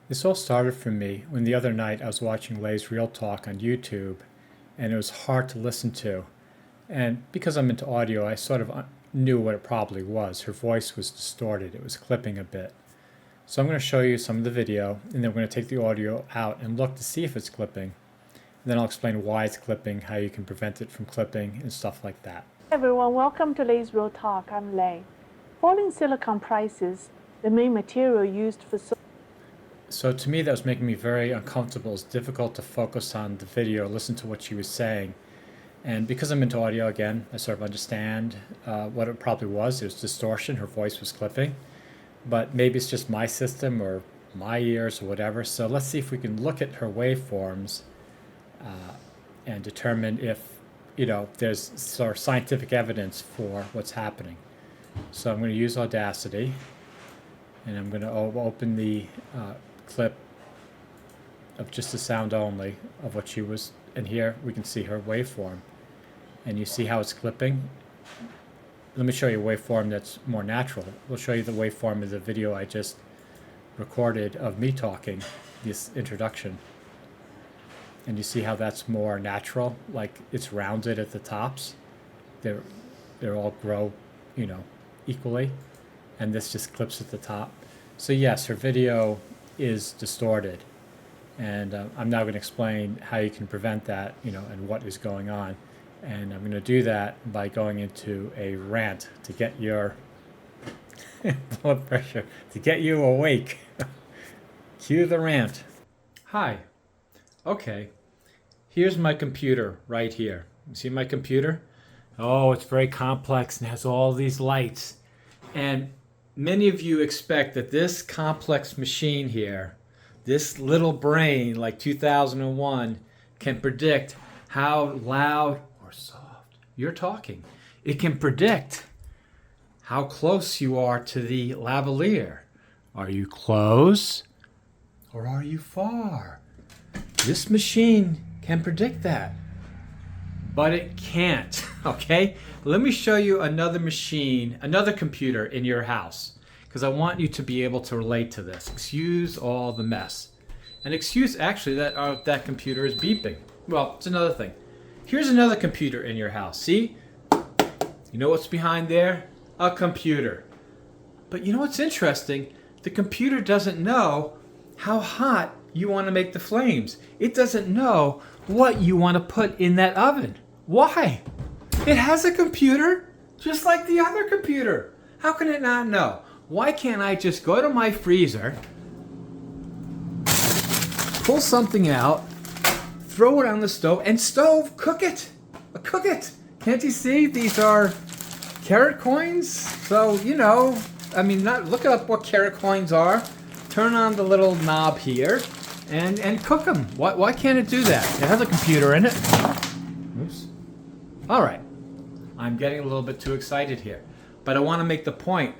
This all started for me when the other night I was watching Lay's Real Talk on YouTube, and it was hard to listen to. And because I'm into audio, I sort of knew what it probably was. Her voice was distorted, it was clipping a bit. So I'm going to show you some of the video, and then we're going to take the audio out and look to see if it's clipping. And then I'll explain why it's clipping, how you can prevent it from clipping, and stuff like that. Hey everyone, welcome to Lay's Real Talk. I'm Lay. Falling silicon prices, the main material used for So to me, that was making me very uncomfortable. It's difficult to focus on the video, listen to what she was saying. And because I'm into audio again, I sort of understand what it probably was. It was distortion, her voice was clipping. But maybe it's just my system or my ears or whatever. So let's see if we can look at her waveforms and determine if, there's sort of scientific evidence for what's happening. So I'm going to use Audacity, and I'm going to open the clip of just the sound only of what she was, and here we can see her waveform, and you see how it's clipping. Let me show you a waveform that's more natural. We'll show you the waveform of the video I just recorded of me talking, this introduction, and you see how that's more natural, like it's rounded at the tops. They're all grow, equally, and this just clips at the top. So yes, her video is distorted, and I'm now going to explain how you can prevent that, and what is going on. And I'm going to do that by going into a rant to get your blood pressure, to get you awake. Cue the rant. Hi. Okay. Here's my computer right here. You see my computer? Oh, it's very complex and has all these lights. And many of you expect that this complex machine here, this little brain like 2001, can predict how loud or soft you're talking. It can predict how close you are to the lavalier. Are you close or are you far? This machine can predict that, but it can't, okay? Let me show you another machine, another computer in your house, because I want you to be able to relate to this. Excuse all the mess. And excuse actually that that computer is beeping. Well, it's another thing. Here's another computer in your house. See? You know what's behind there? A computer. But you know what's interesting? The computer doesn't know how hot you want to make the flames. It doesn't know what you want to put in that oven. Why? It has a computer just like the other computer. How can it not know? Why can't I just go to my freezer, pull something out, throw it on the stove, and cook it? Cook it. Can't you see these are carrot coins? So, look up what carrot coins are. Turn on the little knob here and cook them. Why can't it do that? It has a computer in it. Oops. All right. I'm getting a little bit too excited here. But I want to make the point.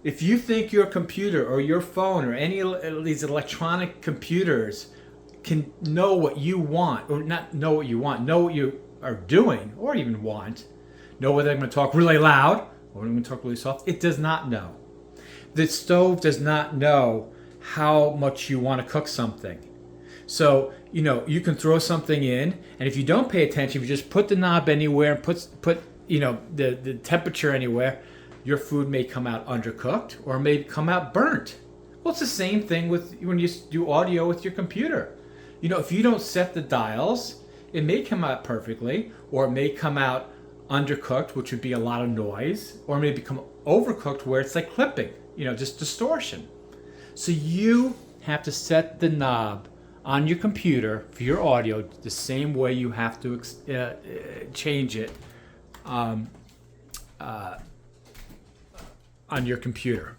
If you think your computer or your phone or any of these electronic computers can know what you want, or not know what you want, know what you are doing, or even want, know whether I'm going to talk really loud or I'm going to talk really soft, it does not know. The stove does not know how much you want to cook something. So, you can throw something in, and if you don't pay attention, if you just put the knob anywhere and put the temperature anywhere, your food may come out undercooked or may come out burnt. Well, it's the same thing with when you do audio with your computer. If you don't set the dials, it may come out perfectly, or it may come out undercooked, which would be a lot of noise, or it may become overcooked where it's like clipping, just distortion. So you have to set the knob on your computer for your audio the same way you have to change it on your computer,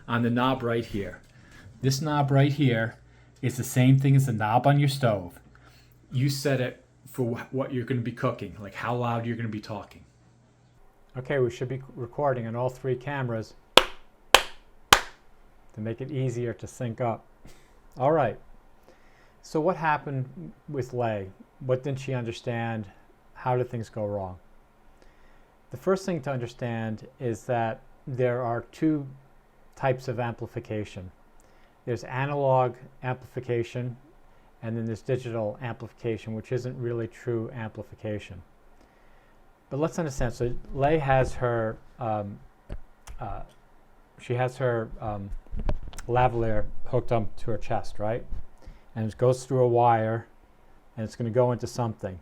on the knob right here. This knob right here is the same thing as the knob on your stove. You set it for what you're going to be cooking, like how loud you're going to be talking. Okay, we should be recording on all three cameras to make it easier to sync up. All right. So what happened with Lay? What didn't she understand? How did things go wrong? The first thing to understand is that there are two types of amplification. there's analog amplification, and then there's digital amplification, which isn't really true amplification. But let's understand. So Lei has her lavalier hooked up to her chest, right? And it goes through a wire, and it's going to go into something.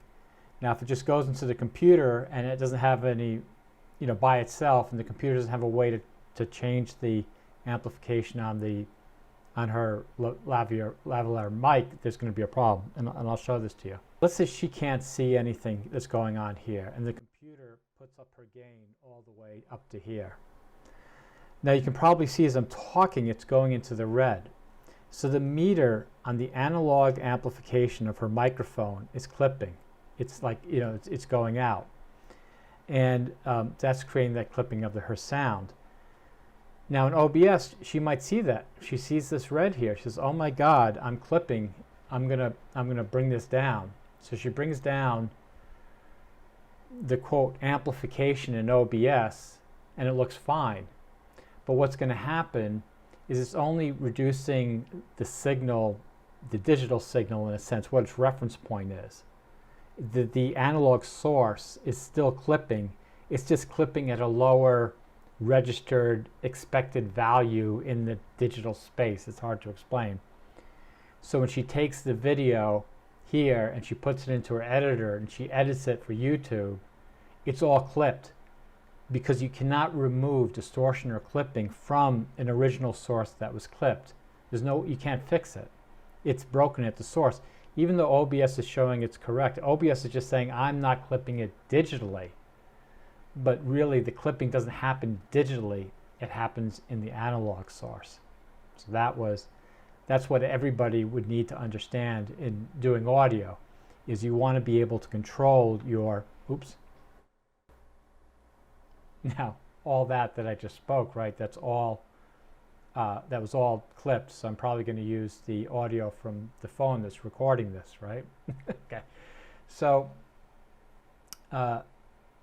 Now, if it just goes into the computer and it doesn't have any, by itself, and the computer doesn't have a way to change the amplification on her lavalier mic, there's going to be a problem. And I'll show this to you. Let's say she can't see anything that's going on here, and the computer puts up her gain all the way up to here. Now you can probably see as I'm talking, it's going into the red. So the meter on the analog amplification of her microphone is clipping. It's like, it's going out. And that's creating that clipping of her sound. Now in OBS, she might see that. She sees this red here. She says, oh my God, I'm clipping. I'm gonna bring this down. So she brings down the quote amplification in OBS, and it looks fine. But what's going to happen is it's only reducing the signal, the digital signal in a sense, what its reference point is. The analog source is still clipping. It's just clipping at a lower registered expected value in the digital space. It's hard to explain. So when she takes the video here and she puts it into her editor and she edits it for YouTube, it's all clipped, because you cannot remove distortion or clipping from an original source that was clipped. You can't fix it. It's broken at the source. Even though OBS is showing it's correct, OBS is just saying I'm not clipping it digitally. But really the clipping doesn't happen digitally, it happens in the analog source. So that's what everybody would need to understand in doing audio, is you want to be able to control your, Now, all that I just spoke, right, that was all clipped, so I'm probably going to use the audio from the phone that's recording this, right? Okay. So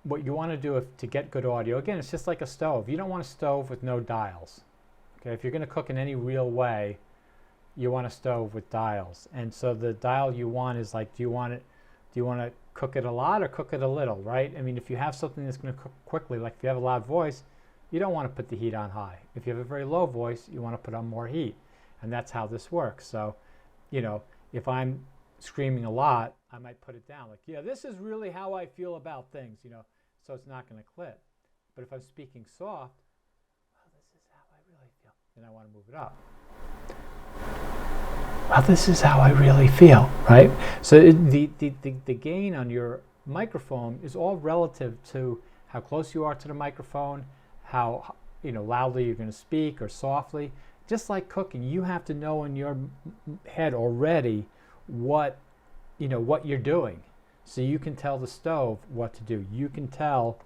what you want to do to get good audio, again, it's just like a stove. You don't want a stove with no dials. Okay, if you're going to cook in any real way, you want a stove with dials. And so the dial you want is like, do you want to cook it a lot or cook it a little, right? I mean, if you have something that's going to cook quickly, like if you have a loud voice, you don't want to put the heat on high. If you have a very low voice, you want to put on more heat. And that's how this works. So, if I'm screaming a lot, I might put it down. Like, yeah, this is really how I feel about things, so it's not going to clip. But if I'm speaking soft, well, this is how I really feel, then I want to move it up. Well, this is how I really feel, right? So the gain on your microphone is all relative to how close you are to the microphone, how loudly you're going to speak or softly. Just like cooking, you have to know in your head already what you're doing, so you can tell the stove what to do. You can tell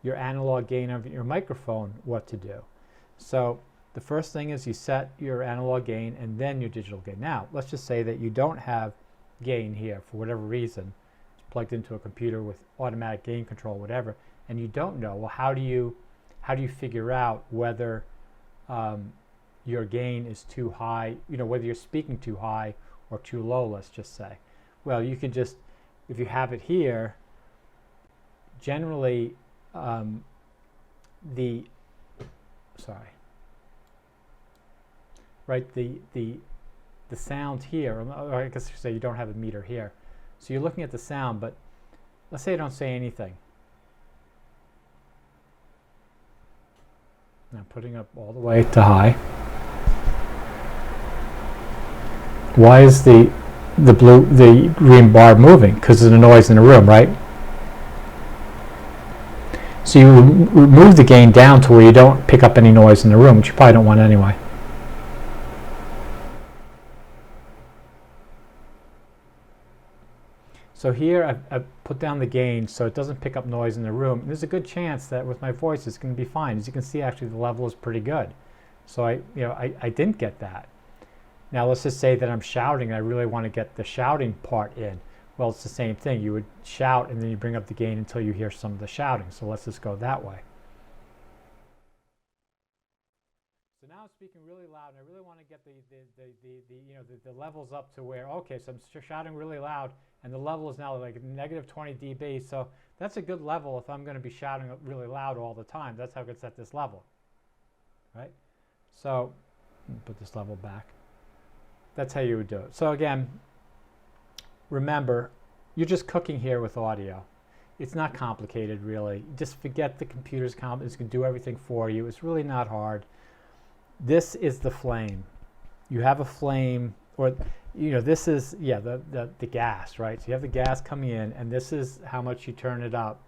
your analog gain of your microphone what to do. So the first thing is you set your analog gain and then your digital gain. Now, let's just say that you don't have gain here for whatever reason. It's plugged into a computer with automatic gain control, whatever, and you don't know. Well, how do you figure out whether your gain is too high, whether you're speaking too high or too low, let's just say? Well, you can just, if you have it here, generally the sound here, or I guess you say you don't have a meter here. So you're looking at the sound, but let's say I don't say anything. Now I'm putting up all the way to high. Why is the green bar moving? Because there's a noise in the room, right? So you remove the gain down to where you don't pick up any noise in the room, which you probably don't want anyway. So here I've put down the gain so it doesn't pick up noise in the room. And there's a good chance that with my voice it's going to be fine. As you can see, actually the level is pretty good. So I didn't get that. Now let's just say that I'm shouting and I really want to get the shouting part in. Well, it's the same thing. You would shout and then you bring up the gain until you hear some of the shouting. So let's just go that way. So now it's speaking really loud, and I really want to get the levels up to where, okay, so I'm shouting really loud, and the level is now like negative 20 dB. So that's a good level if I'm going to be shouting really loud all the time. That's how I could set this level, right? So put this level back. That's how you would do it. So again, remember, you're just cooking here with audio. It's not complicated, really. Just forget the computer's it's going to do everything for you. It's really not hard. This is the flame. You have a flame, or this is the gas, right? So you have the gas coming in, and this is how much you turn it up,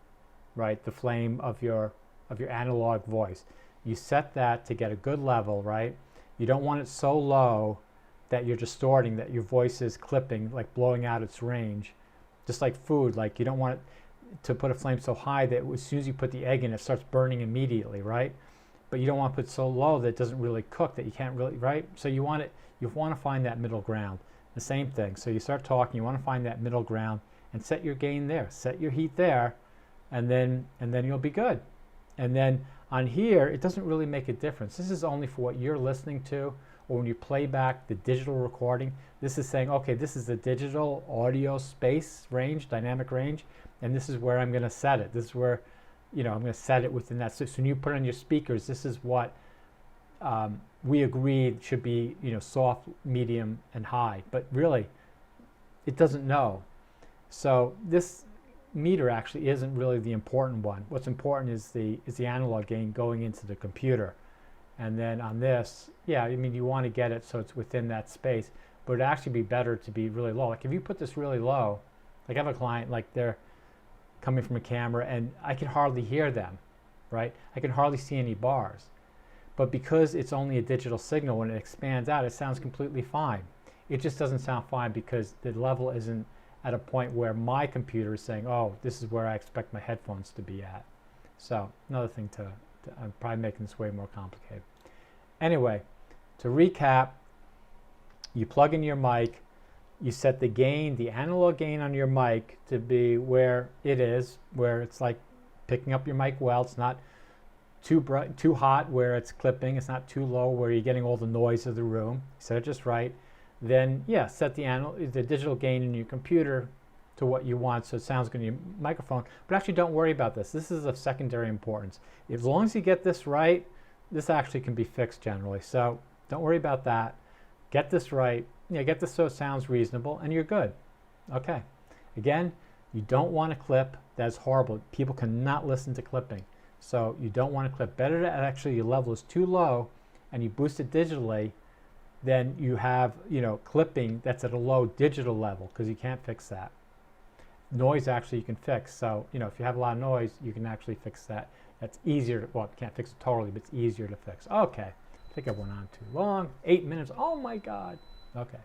right? The flame of your analog voice. You set that to get a good level, right? You don't want it so low that you're distorting, that your voice is clipping, like blowing out its range. Just like food, like you don't want it to put a flame so high that as soon as you put the egg in, it starts burning immediately, right? But you don't want to put it so low that it doesn't really cook, that you can't really, right? So you want to find that middle ground. The same thing. So you start talking, you want to find that middle ground and set your gain there, set your heat there, and then you'll be good. And then on here, it doesn't really make a difference. This is only for what you're listening to, or when you play back the digital recording. This is saying, okay, this is the digital audio space range, dynamic range, and this is where I'm going to set it. This is where, I'm going to set it within that. So when you put on your speakers, this is what we agreed should be, soft, medium, and high. But really, it doesn't know. So this meter actually isn't really the important one. What's important is the analog gain going into the computer. And then on this, you want to get it so it's within that space. But it'd actually be better to be really low. Like if you put this really low, like I have a client, like they're coming from a camera and I can hardly hear them, right? I can hardly see any bars. But because it's only a digital signal, when it expands out, it sounds completely fine. It just doesn't sound fine because the level isn't at a point where my computer is saying, oh, this is where I expect my headphones to be at. So another thing I'm probably making this way more complicated. Anyway, to recap, you plug in your mic, you set the gain, the analog gain on your mic to be where it is, where it's like picking up your mic well. It's not too bright, too hot where it's clipping. It's not too low where you're getting all the noise of the room. Set it just right. Then, set the digital gain in your computer to what you want so it sounds good in your microphone. But actually don't worry about this. This is of secondary importance. As long as you get this right, this actually can be fixed generally. So don't worry about that. Get this right. Get this so it sounds reasonable, and you're good. Okay. Again, you don't want to clip. That's horrible. People cannot listen to clipping. So you don't want to clip. Better to actually your level is too low, and you boost it digitally, then you have clipping that's at a low digital level because you can't fix that. Noise actually you can fix. So if you have a lot of noise, you can actually fix that. That's easier. Well, you can't fix it totally, but it's easier to fix. Okay. I think I went on too long. 8 minutes. Oh my God. Okay.